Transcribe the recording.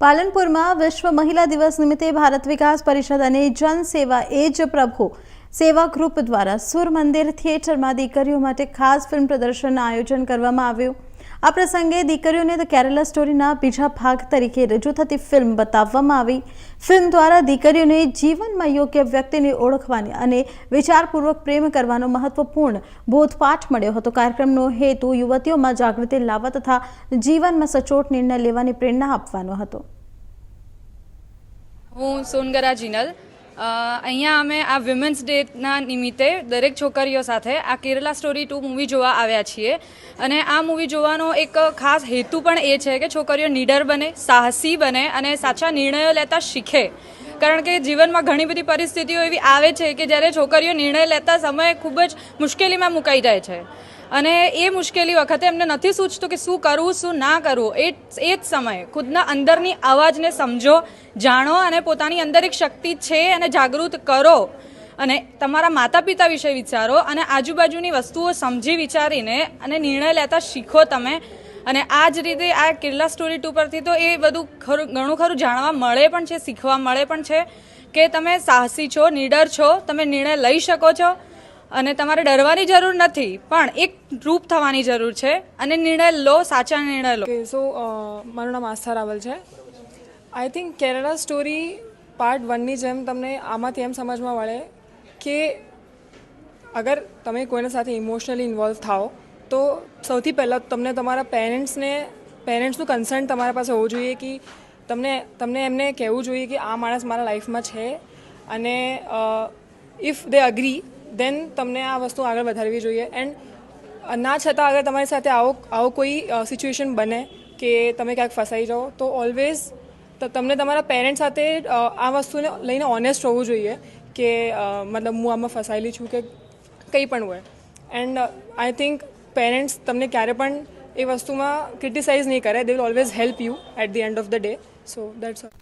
પાલનપુરમાં વિશ્વ મહિલા દિવસ નિમિત્તે ભારત વિકાસ પરિષદ અને જન સેવા એ જ પ્રભુ સેવા ગ્રુપ દ્વારા સુર મંદિર થિયેટરમાં દીકરીઓ માટે ખાસ ફિલ્મ પ્રદર્શનનું આયોજન કરવામાં આવ્યું। આ પ્રસંગે દીકરીઓને ધ કેરલા સ્ટોરીના બીજા ભાગ તરીકે રજૂ થતી ફિલ્મ બતાવવામાં આવી। ફિલ્મ દ્વારા દીકરીઓને જીવનમાં યોગ્ય વ્યક્તિને ઓળખવાની અને વિચારપૂર્વક પ્રેમ કરવાનો મહત્વપૂર્ણ બોધપાઠ મળ્યો હતો। કાર્યક્રમનો હેતુ યુવતીઓમાં જાગૃતિ લાવવા તથા જીવનમાં સચોટ નિર્ણય લેવાની પ્રેરણા આપવાનો હતો। હું સોનગરા જીનલ અહીંયા અમે આ વિમેન્સ ડેના નિમિત્તે દરેક છોકરીઓ સાથે આ કેરલા સ્ટોરી 2 મૂવી જોવા આવ્યા છીએ અને આ મૂવી જોવાનો એક ખાસ હેતુ પણ એ છે કે છોકરીઓ નીડર બને, સાહસી બને અને સાચા નિર્ણયો લેતા શીખે। કારણ કે જીવનમાં ઘણી બધી પરિસ્થિતિઓ એવી આવે છે કે જ્યારે છોકરીઓ નિર્ણય લેતા સમયે ખૂબ જ મુશ્કેલીમાં મુકાઈ જાય છે અને એ મુશ્કેલી વખતે એમને નથી સૂચતું કે શું કરવું શું ના કરવું। એ જ સમયે ખુદના અંદરની અવાજને સમજો, જાણો અને પોતાની અંદર એક શક્તિ છે અને જાગૃત કરો અને તમારા માતા પિતા વિશે વિચારો અને આજુબાજુની વસ્તુઓ સમજી વિચારીને અને નિર્ણય લેતા શીખો તમે। અને આ જ રીતે આ કેરલા સ્ટોરી 2 પરથી તો એ બધું ઘણું ખરું જાણવા મળે પણ છે, શીખવા મળે પણ છે કે તમે સાહસી છો, નીડર છો, તમે નિર્ણય લઈ શકો છો અને તમારે ડરવાની જરૂર નથી પણ એક રૂપ થવાની જરૂર છે અને નિર્ણય લો, સાચા નિર્ણય લો। સો મારું નામ આસ્થા રાવલ છે। I think Kerala story part 1ની જેમ તમને આમાંથી એમ સમજમાં મળે કે અગર તમે કોઈના સાથે ઇમોશનલી ઇન્વોલ્વ થાઓ તો સૌથી પહેલાં તમને તમારા પેરેન્ટ્સનું કન્સર્ન તમારા પાસે હોવું જોઈએ કે તમને એમને કહેવું જોઈએ કે આ માણસ મારા લાઈફમાં છે અને ઇફ દે અગ્રી દેન તમને આ વસ્તુ આગળ વધારવી જોઈએ। એન્ડ ના છતાં અગર તમારી સાથે આવો કોઈ સિચ્યુએશન બને કે તમે ક્યાંક ફસાઈ જાઓ તો ઓલવેઝ તમને તમારા પેરેન્ટ્સ સાથે આ વસ્તુને લઈને ઓનેસ્ટ હોવું જોઈએ કે મતલબ હું આમાં ફસાયેલી છું કે કંઈ પણ હોય। એન્ડ આઈ થિંક પેરેન્ટ્સ તમને ક્યારે પણ એ વસ્તુમાં ક્રિટિસાઇઝ નહીં કરે, they will always help you at the end of the day. So that's all.